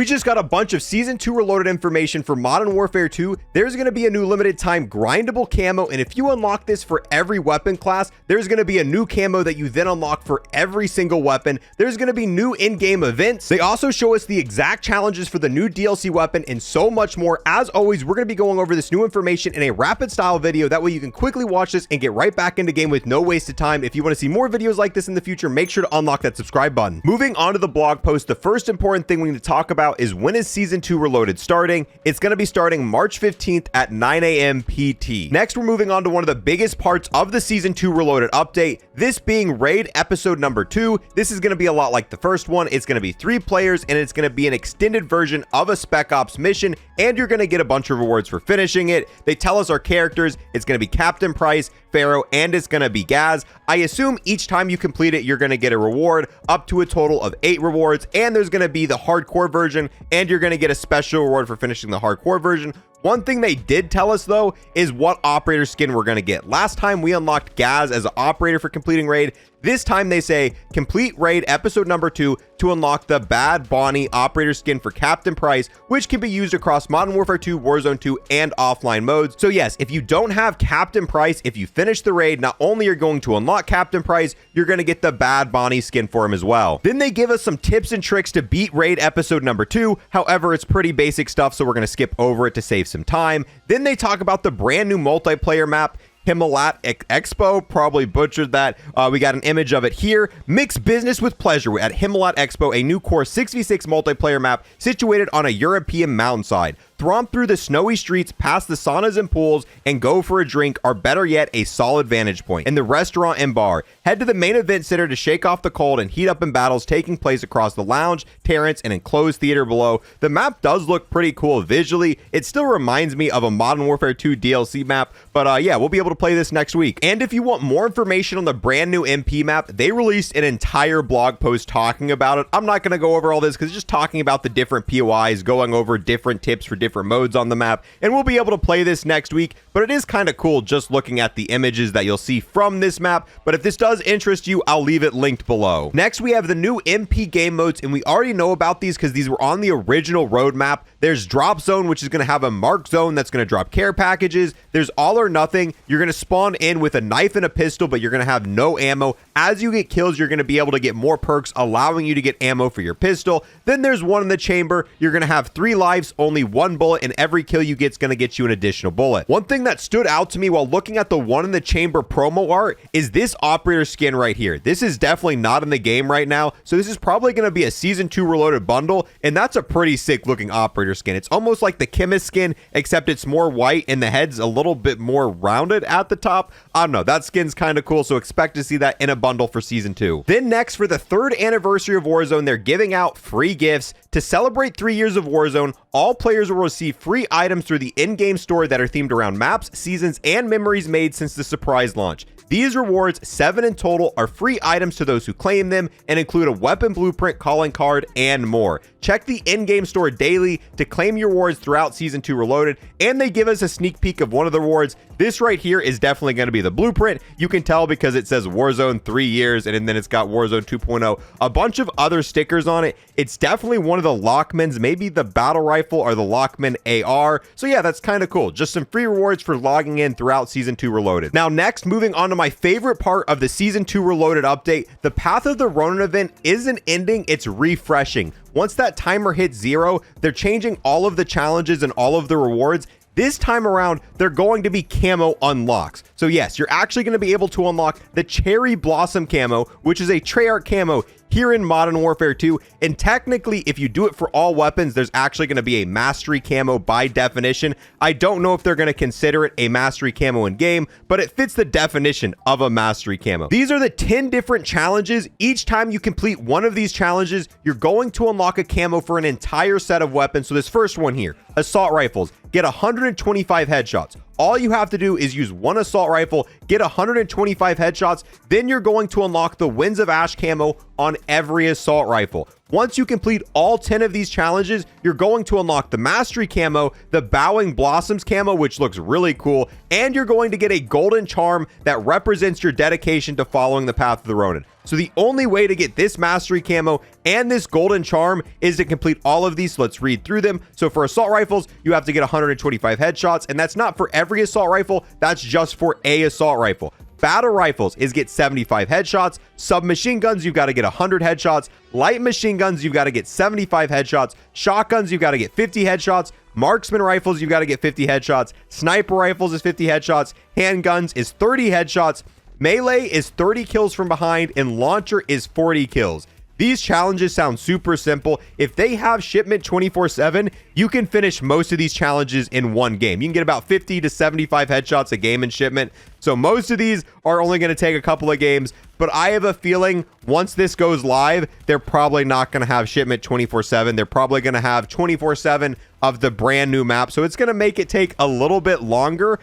We just got a bunch of Season 2 Reloaded information for Modern Warfare 2. There's going to be a new limited time grindable camo, and if you unlock this for every weapon class, there's going to be a new camo that you then unlock for every single weapon. There's going to be new in-game events. They also show us the exact challenges for the new DLC weapon and so much more. As always, we're going to be going over this new information in a rapid style video. That way you can quickly watch this and get right back into game with no wasted time. If you want to see more videos like this in the future, make sure to unlock that subscribe button. Moving on to the blog post, the first important thing we need to talk about is when is Season 2 Reloaded starting? It's going to be starting March 15th at 9 a.m. PT. Next, we're moving on to one of the biggest parts of the Season 2 Reloaded update, this being Raid Episode number 2. This is going to be a lot like the first one. It's going to be 3 players, and it's going to be an extended version of a Spec Ops mission, and you're going to get a bunch of rewards for finishing it. They tell us our characters. It's going to be Captain Price, Farah, and it's going to be Gaz. I assume each time you complete it, you're going to get a reward up to a total of 8 rewards, and there's going to be the hardcore version, and you're going to get a special reward for finishing the hardcore version. One thing they did tell us though is what operator skin we're going to get. Last time we unlocked Gaz as an operator for completing Raid. This time they say complete Raid Episode number 2 to unlock the Bad Bonnie operator skin for Captain Price, which can be used across Modern Warfare 2, Warzone 2, and offline modes. So yes, if you don't have Captain Price, if you finish the raid, not only are you going to unlock Captain Price, you're going to get the Bad Bonnie skin for him as well. Then they give us some tips and tricks to beat Raid Episode number 2. However, it's pretty basic stuff, so we're going to skip over it to save some time. Then they talk about the brand new multiplayer map, Himmelmatt Expo, probably butchered that. We got an image of it here. Mix business with pleasure at Himmelmatt Expo, a new core 6v6 multiplayer map situated on a European mountainside. Thromp through the snowy streets past the saunas and pools and go for a drink, or better yet, a solid vantage point in the restaurant and bar. Head to the main event center to shake off the cold and heat up in battles taking place across the lounge, terrace, and enclosed theater below. The map does look pretty cool visually. It still reminds me of a Modern Warfare 2 DLC map, but yeah, we'll be able to play this next week. And if you want more information on the brand new MP map, they released an entire blog post talking about it. I'm not going to go over all this because it's just talking about the different POIs, going over different tips for different modes on the map, and we'll be able to play this next week. But it is kind of cool just looking at the images that you'll see from this map. But if this does interest you, I'll leave it linked below. Next, we have the new MP game modes, and we already know about these because these were on the original roadmap. There's Drop Zone, which is going to have a mark zone that's going to drop care packages. There's All or Nothing. You're going to spawn in with a knife and a pistol, but you're going to have no ammo. As you get kills, you're going to be able to get more perks, allowing you to get ammo for your pistol. Then there's One in the Chamber. You're going to have 3 lives, only 1 bullet, and every kill you get is going to get you an additional bullet. One thing that stood out to me while looking at the One in the Chamber promo art is this operator skin right here. This is definitely not in the game right now, so this is probably going to be a Season 2 Reloaded bundle, and that's a pretty sick looking operator skin. It's almost like the Chemist skin, except it's more white and the head's a little bit more rounded at the top. I don't know, that skin's kind of cool, so expect to see that in a bundle for Season 2. Then next, for the 3rd anniversary of Warzone, they're giving out free gifts. To celebrate 3 years of Warzone, all players will receive free items through the in-game store that are themed around maps, seasons, and memories made since the surprise launch. These rewards, 7 in total, are free items to those who claim them and include a weapon blueprint, calling card, and more. Check the in-game store daily to claim your rewards throughout Season 2 Reloaded, and they give us a sneak peek of one of the rewards. This right here is definitely going to be the blueprint. You can tell because it says Warzone 3 years, and then it's got Warzone 2.0, a bunch of other stickers on it. It's definitely one of the Lockmans, maybe the battle rifle or the Lockman AR. So yeah, that's kind of cool. Just some free rewards for logging in throughout Season 2 Reloaded. Now next, moving on to my favorite part of the Season 2 Reloaded update, the path of the Ronin event isn't ending, it's refreshing. Once that timer hits 0, they're changing all of the challenges and all of the rewards. This time around, they're going to be camo unlocks. So yes, you're actually going to be able to unlock the Cherry Blossom camo, which is a Treyarch camo here in Modern Warfare 2. And technically, if you do it for all weapons, there's actually going to be a mastery camo by definition. I don't know if they're going to consider it a mastery camo in game, but it fits the definition of a mastery camo. These are the 10 different challenges. Each time you complete one of these challenges, you're going to unlock a camo for an entire set of weapons. So this first one here, assault rifles, get 125 headshots. All you have to do is use one assault rifle, get 125 headshots, then you're going to unlock the Winds of Ash camo on every assault rifle. Once you complete all 10 of these challenges, you're going to unlock the Mastery camo, the Bowing Blossoms camo, which looks really cool, and you're going to get a golden charm that represents your dedication to following the path of the Ronin. So the only way to get this mastery camo and this golden charm is to complete all of these. So let's read through them. So for assault rifles, you have to get 125 headshots, and that's not for every assault rifle, that's just for a assault rifle. Battle rifles is get 75 headshots. Submachine guns, you've got to get 100 headshots. Light machine guns, you've got to get 75 headshots. Shotguns, you've got to get 50 headshots. Marksman rifles, you've got to get 50 headshots. Sniper rifles is 50 headshots. Handguns is 30 headshots. Melee is 30 kills from behind, and launcher is 40 kills. These challenges sound super simple. If they have shipment 24/7, you can finish most of these challenges in one game. You can get about 50 to 75 headshots a game in shipment. So most of these are only going to take a couple of games, but I have a feeling once this goes live, they're probably not going to have shipment 24/7. They're probably going to have 24/7 of the brand new map. So it's going to make it take a little bit longer.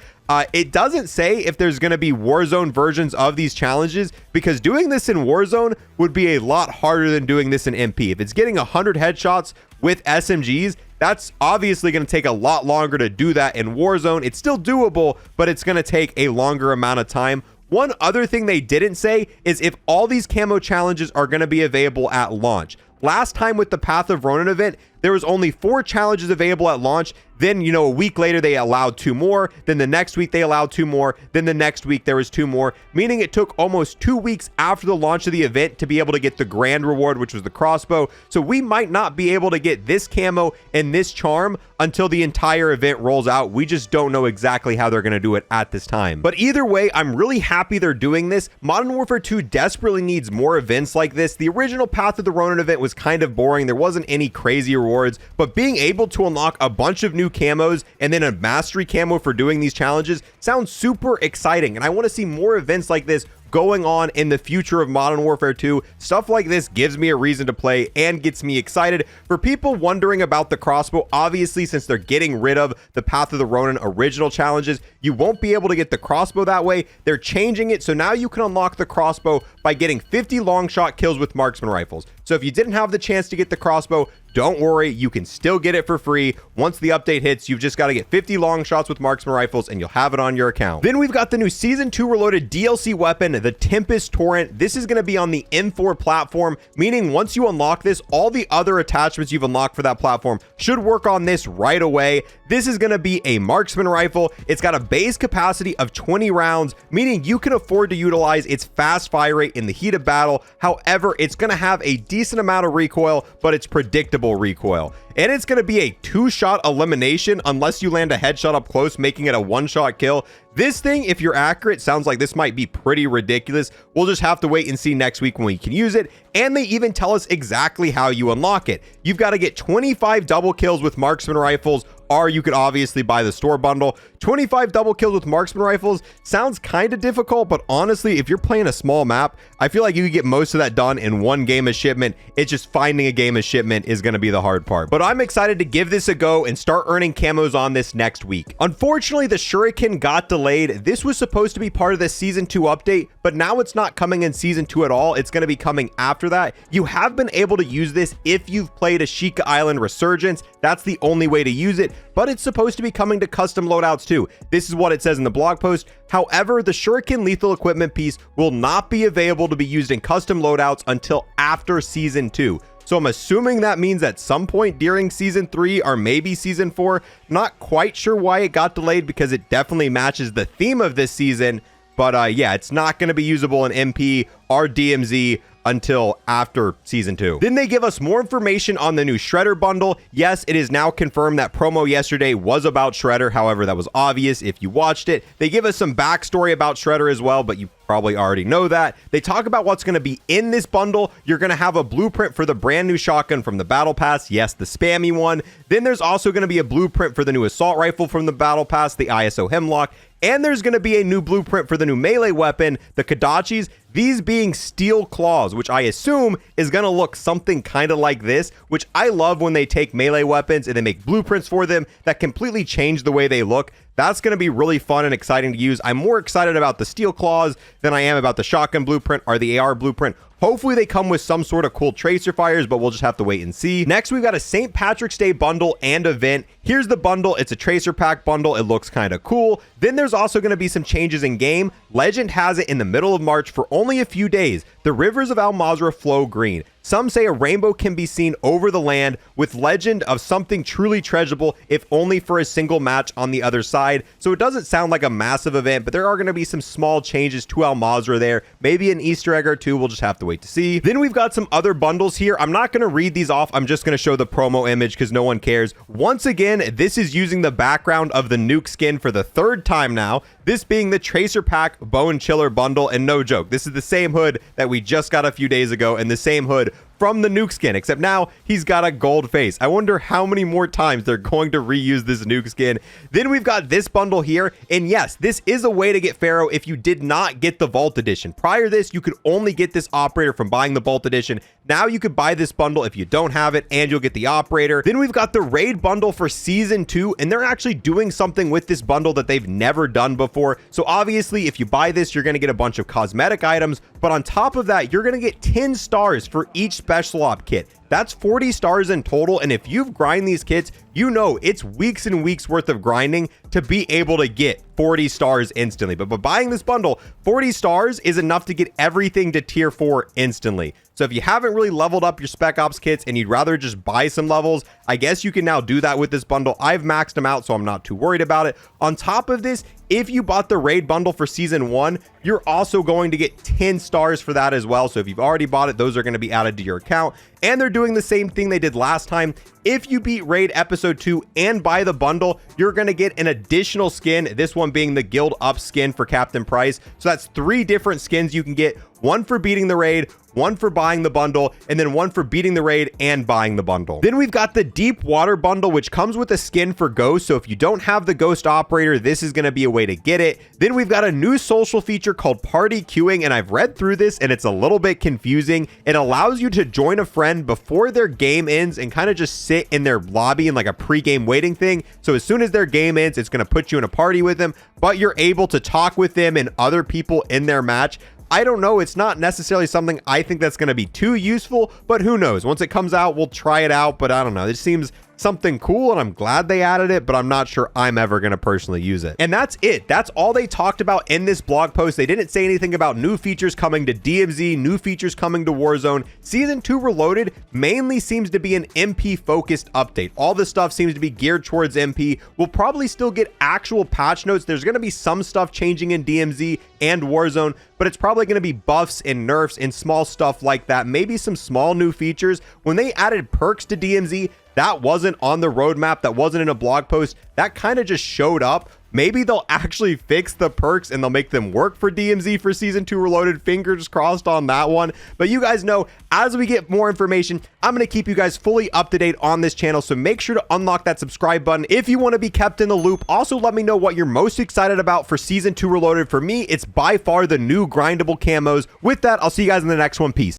It doesn't say if there's going to be Warzone versions of these challenges, because doing this in Warzone would be a lot harder than doing this in MP. If it's getting 100 headshots with SMGs, that's obviously going to take a lot longer to do that in Warzone. It's still doable, but it's going to take a longer amount of time. One other thing they didn't say is if all these camo challenges are going to be available at launch. Last time with the Path of Ronin event, there was only 4 challenges available at launch. Then, you know, a week later, they allowed 2 more. Then the next week, they allowed 2 more. Then the next week, there was 2 more, meaning it took almost 2 weeks after the launch of the event to be able to get the grand reward, which was the crossbow. So we might not be able to get this camo and this charm until the entire event rolls out. We just don't know exactly how they're going to do it at this time. But either way, I'm really happy they're doing this. Modern Warfare 2 desperately needs more events like this. The original Path of the Ronin event was kind of boring. There wasn't any crazy rewards, but being able to unlock a bunch of new camos and then a mastery camo for doing these challenges sounds super exciting, and I want to see more events like this going on in the future of Modern Warfare 2. Stuff like this gives me a reason to play and gets me excited. For people wondering about the crossbow, obviously since they're getting rid of the Path of the Ronin original challenges, you won't be able to get the crossbow that way. They're changing it, so now you can unlock the crossbow by getting 50 long shot kills with marksman rifles. So if you didn't have the chance to get the crossbow, don't worry, you can still get it for free. Once the update hits, you've just got to get 50 long shots with marksman rifles and you'll have it on your account. Then we've got the new Season 2 Reloaded DLC weapon, the Tempus Torrent. This is going to be on the M4 platform, meaning once you unlock this, all the other attachments you've unlocked for that platform should work on this right away. This is going to be a marksman rifle. It's got a base capacity of 20 rounds, meaning you can afford to utilize its fast fire rate in the heat of battle. However, it's going to have a decent amount of recoil, but it's predictable recoil. And it's going to be a 2-shot elimination unless you land a headshot up close, making it a 1-shot kill. This thing, if you're accurate, sounds like this might be pretty ridiculous. We'll just have to wait and see next week when we can use it. And they even tell us exactly how you unlock it. You've got to get 25 double kills with marksman rifles, or you could obviously buy the store bundle. 25 double kills with marksman rifles sounds kind of difficult, but honestly, if you're playing a small map, I feel like you could get most of that done in one game of shipment. It's just finding a game of shipment is going to be the hard part. But I'm excited to give this a go and start earning camos on this next week. Unfortunately, the Shuriken got delayed. This was supposed to be part of the Season 2 update, but now it's not coming in Season 2 at all. It's going to be coming after that. You have been able to use this if you've played Ashika Island Resurgence. That's the only way to use it, but it's supposed to be coming to custom loadouts too. This is what it says in the blog post. However, the Shuriken lethal equipment piece will not be available to be used in custom loadouts until after Season 2. So I'm assuming that means at some point during Season 3 or maybe Season 4. Not quite sure why it got delayed, because it definitely matches the theme of this season. But yeah, it's not going to be usable in MP or DMZ until after Season 2. Then they give us more information on the new Shredder bundle. Yes, it is now confirmed that promo yesterday was about Shredder. However, that was obvious if you watched it. They give us some backstory about Shredder as well, but you probably already know that. They talk about what's going to be in this bundle. You're going to have a blueprint for the brand new shotgun from the Battle Pass. Yes, the spammy one. Then there's also going to be a blueprint for the new assault rifle from the Battle Pass, the ISO Hemlock. And there's going to be a new blueprint for the new melee weapon, the Kodachis, these being steel claws, which I assume is going to look something kind of like this, which I love when they take melee weapons and they make blueprints for them that completely change the way they look. That's going to be really fun and exciting to use. I'm more excited about the steel claws than I am about the shotgun blueprint or the AR blueprint Hopefully they come with some sort of cool tracer fires, but we'll just have to wait and see. Next, we've got a St. Patrick's Day bundle and event. Here's the bundle. It's a tracer pack bundle. It looks kind of cool. Then there's also going to be some changes in game. Legend has it in the middle of March for only a few days. The rivers of Al Mazrah flow green. Some say a rainbow can be seen over the land, with legend of something truly treasurable, if only for a single match on the other side. So it doesn't sound like a massive event, but there are going to be some small changes to Al Mazrah there. Maybe an Easter egg or two. We'll just have to wait to see. Then we've got some other bundles here. I'm not going to read these off. I'm just going to show the promo image because no one cares. Once again, this is using the background of the Nuke skin for the third time now. This being the Tracer Pack Bone Chiller bundle, and no joke, this is the same hood that we just got a few days ago, and the same hood from the Nuke skin, except now he's got a gold face. I wonder how many more times they're going to reuse this Nuke skin. Then we've got this bundle here, and yes, this is a way to get Farah if you did not get the Vault Edition. Prior to this, you could only get this operator from buying the Vault Edition. Now you could buy this bundle if you don't have it, and you'll get the operator. Then we've got the Raid bundle for Season 2, and they're actually doing something with this bundle that they've never done before. So obviously, if you buy this, you're going to get a bunch of cosmetic items, but on top of that, you're going to get 10 stars for each special op kit. That's 40 stars in total, and if you've grinded these kits, you know it's weeks and weeks worth of grinding to be able to get 40 stars instantly. But by buying this bundle, 40 stars is enough to get everything to tier 4 instantly. So if you haven't really leveled up your Spec Ops kits and you'd rather just buy some levels, I guess you can now do that with this bundle. I've maxed them out, so I'm not too worried about it. On top of this, if you bought the Raid bundle for Season 1, you're also going to get 10 stars for that as well. So if you've already bought it, those are going to be added to your account. And they're doing the same thing they did last time. If you beat Raid Episode 2 and buy the bundle, you're going to get an additional skin, this one being the Guild Up skin for Captain Price. So that's 3 different skins you can get. One for beating the raid, one for buying the bundle, and then one for beating the raid and buying the bundle. Then we've got the Deep Water bundle, which comes with a skin for Ghost. So if you don't have the Ghost operator, this is going to be a way to get it. Then we've got a new social feature called Party Queuing, and I've read through this and it's a little bit confusing. It allows you to join a friend before their game ends and kind of just sit in their lobby in like a pre-game waiting thing. So as soon as their game ends, it's going to put you in a party with them, but you're able to talk with them and other people in their match. I don't know. It's not necessarily something I think that's going to be too useful, but who knows? Once it comes out, we'll try it out, but I don't know. It seems something cool, and I'm glad they added it, but I'm not sure I'm ever going to personally use it. And that's it. That's all they talked about in this blog post. They didn't say anything about new features coming to DMZ, new features coming to Warzone. Season 2 Reloaded mainly seems to be an MP focused update. All this stuff seems to be geared towards MP. We'll probably still get actual patch notes. There's going to be some stuff changing in DMZ and Warzone, but it's probably going to be buffs and nerfs and small stuff like that. Maybe some small new features. When they added perks to DMZ, that wasn't on the roadmap. That wasn't in a blog post. That kind of just showed up. Maybe they'll actually fix the perks and they'll make them work for DMZ for Season 2 Reloaded. Fingers crossed on that one. But you guys know, as we get more information, I'm going to keep you guys fully up to date on this channel. So make sure to unlock that subscribe button if you want to be kept in the loop. Also, let me know what you're most excited about for Season 2 Reloaded. For me, it's by far the new grindable camos. With that, I'll see you guys in the next one. Peace.